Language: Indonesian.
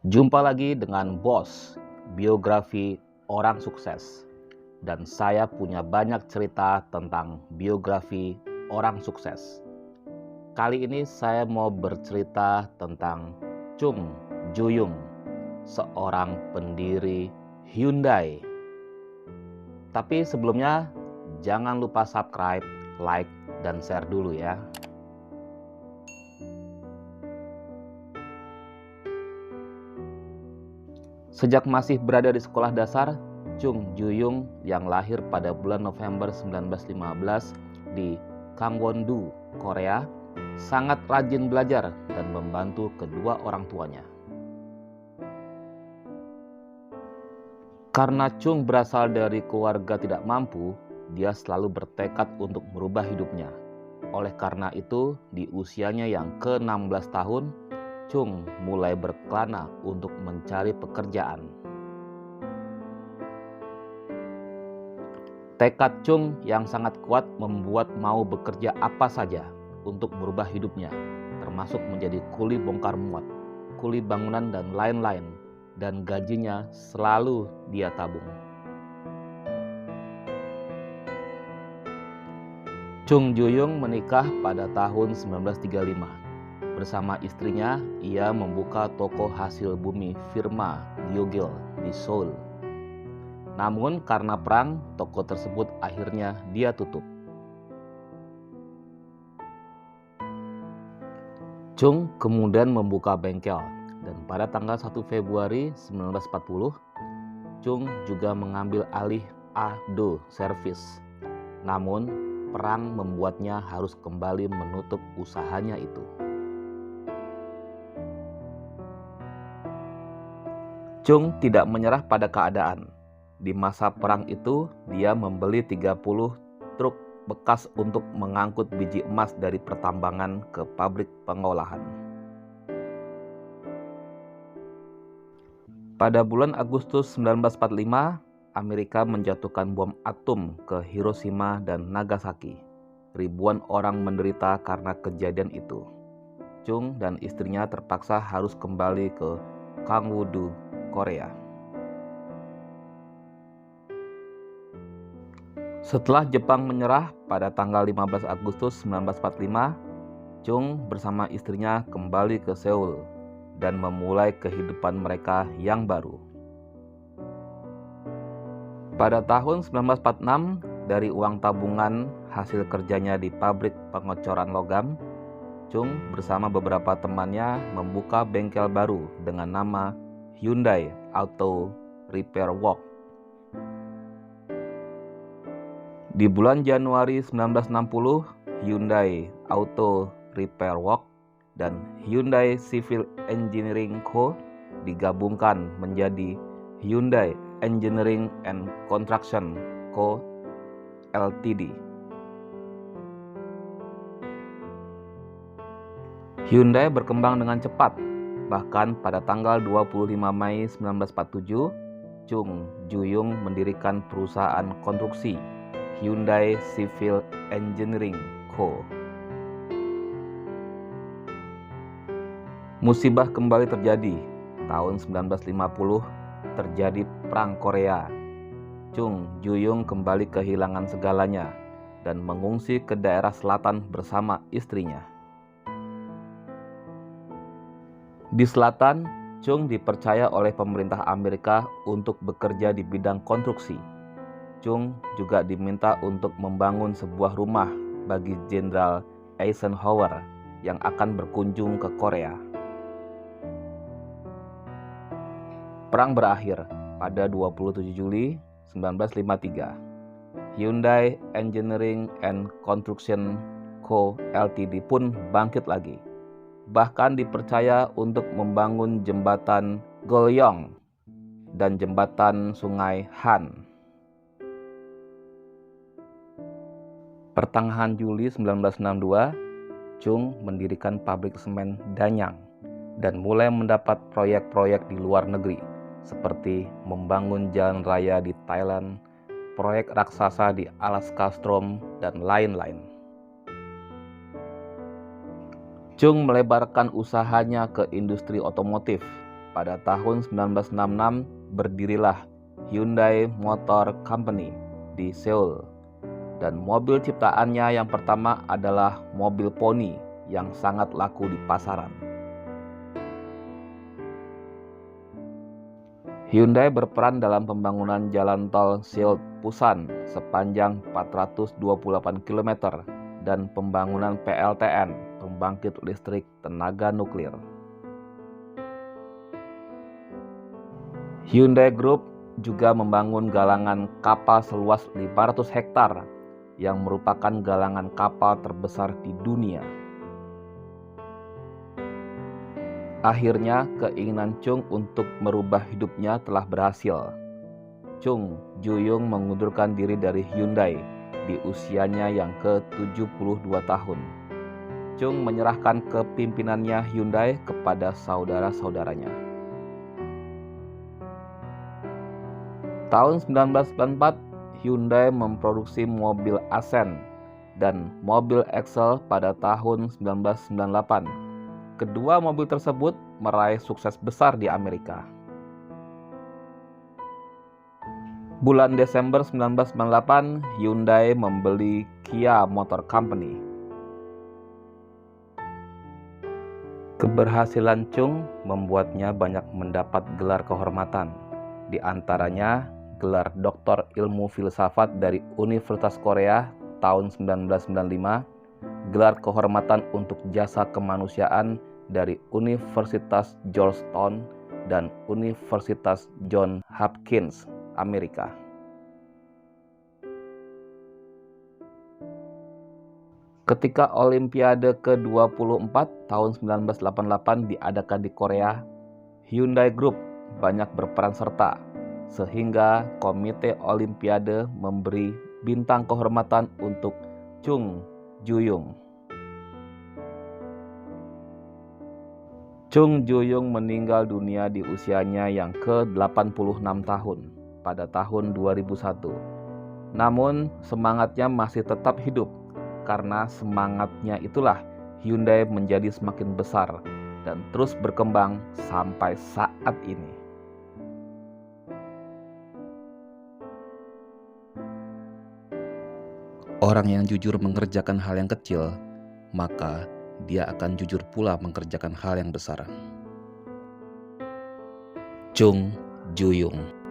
Jumpa lagi dengan Bos, biografi orang sukses. Dan saya punya banyak cerita tentang biografi orang sukses. Kali ini saya mau bercerita tentang Chung Ju-yung, seorang pendiri Hyundai. Tapi sebelumnya, jangan lupa subscribe, like, dan share dulu ya. Sejak masih berada di sekolah dasar, Chung Ju-yung yang lahir pada bulan November 1915 di Gangwon-do, Korea, sangat rajin belajar dan membantu kedua orang tuanya. Karena Chung berasal dari keluarga tidak mampu, dia selalu bertekad untuk merubah hidupnya. Oleh karena itu, di usianya yang ke-16 tahun, Chung mulai berkelana untuk mencari pekerjaan. Tekad Chung yang sangat kuat membuat mau bekerja apa saja untuk merubah hidupnya, termasuk menjadi kuli bongkar muat, kuli bangunan, dan lain-lain, dan gajinya selalu dia tabung. Chung Ju-yung menikah pada tahun 1935. Bersama istrinya, ia membuka toko hasil bumi firma Gyeogil di Seoul. Namun karena perang, toko tersebut akhirnya dia tutup. Chung kemudian membuka bengkel, dan pada tanggal 1 Februari 1940, Chung juga mengambil alih Ado Service. Namun, perang membuatnya harus kembali menutup usahanya itu. Chung tidak menyerah pada keadaan. Di masa perang itu, dia membeli 30 truk bekas untuk mengangkut biji emas dari pertambangan ke pabrik pengolahan. Pada bulan Agustus 1945, Amerika menjatuhkan bom atom ke Hiroshima dan Nagasaki. Ribuan orang menderita karena kejadian itu. Chung dan istrinya terpaksa harus kembali ke Gangwon-do, Korea. Setelah Jepang menyerah pada tanggal 15 Agustus 1945, Chung bersama istrinya kembali ke Seoul dan memulai kehidupan mereka yang baru. Pada tahun 1946, dari uang tabungan hasil kerjanya di pabrik pengocoran logam, Chung bersama beberapa temannya membuka bengkel baru dengan nama Hyundai Auto Repair Work. Di bulan Januari 1960, Hyundai Auto Repair Work dan Hyundai Civil Engineering Co. digabungkan menjadi Hyundai Engineering and Construction Co. Ltd. Hyundai berkembang dengan cepat. Bahkan pada tanggal 25 Mei 1947, Chung Ju-yung mendirikan perusahaan konstruksi Hyundai Civil Engineering Co. Musibah kembali terjadi. Tahun 1950 terjadi Perang Korea. Chung Ju-yung kembali kehilangan segalanya dan mengungsi ke daerah selatan bersama istrinya. Di selatan, Chung dipercaya oleh pemerintah Amerika untuk bekerja di bidang konstruksi. Chung juga diminta untuk membangun sebuah rumah bagi Jenderal Eisenhower yang akan berkunjung ke Korea. Perang berakhir pada 27 Juli 1953. Hyundai Engineering and Construction Co. Ltd. pun bangkit lagi. Bahkan dipercaya untuk membangun jembatan Goryeo dan jembatan Sungai Han. Pertengahan Juli 1962, Chung mendirikan pabrik semen Danyang dan mulai mendapat proyek-proyek di luar negeri, seperti membangun jalan raya di Thailand, proyek raksasa di Alaska Strom, dan lain-lain. Chung melebarkan usahanya ke industri otomotif pada tahun 1966 berdirilah Hyundai Motor Company di Seoul. Dan mobil ciptaannya yang pertama adalah mobil poni yang sangat laku di pasaran. Hyundai berperan dalam pembangunan jalan tol Seoul-Busan sepanjang 428 km dan pembangunan PLTN, pembangkit listrik tenaga nuklir. Hyundai Group juga membangun galangan kapal seluas 500 hektar yang merupakan galangan kapal terbesar di dunia. Akhirnya, keinginan Chung untuk merubah hidupnya telah berhasil. Chung Ju-young mengundurkan diri dari Hyundai di usianya yang ke-72 tahun. Chung menyerahkan kepimpinannya Hyundai kepada saudara-saudaranya. Tahun 1994, Hyundai memproduksi mobil Accent dan mobil Excel pada tahun 1998. Kedua mobil tersebut meraih sukses besar di Amerika. Bulan Desember 1998, Hyundai membeli Kia Motor Company. Keberhasilan Chung membuatnya banyak mendapat gelar kehormatan, di antaranya gelar Doktor Ilmu Filsafat dari Universitas Korea tahun 1995, gelar kehormatan untuk jasa kemanusiaan dari Universitas Georgetown dan Universitas Johns Hopkins, Amerika. Ketika Olimpiade ke-24 tahun 1988 diadakan di Korea, Hyundai Group banyak berperan serta, sehingga Komite Olimpiade memberi bintang kehormatan untuk Chung Ju-young. Chung Ju-young meninggal dunia di usianya yang ke-86 tahun pada tahun 2001. Namun semangatnya masih tetap hidup, karena semangatnya itulah Hyundai menjadi semakin besar dan terus berkembang sampai saat ini. Orang yang jujur mengerjakan hal yang kecil, maka dia akan jujur pula mengerjakan hal yang besar. Chung Ju-young.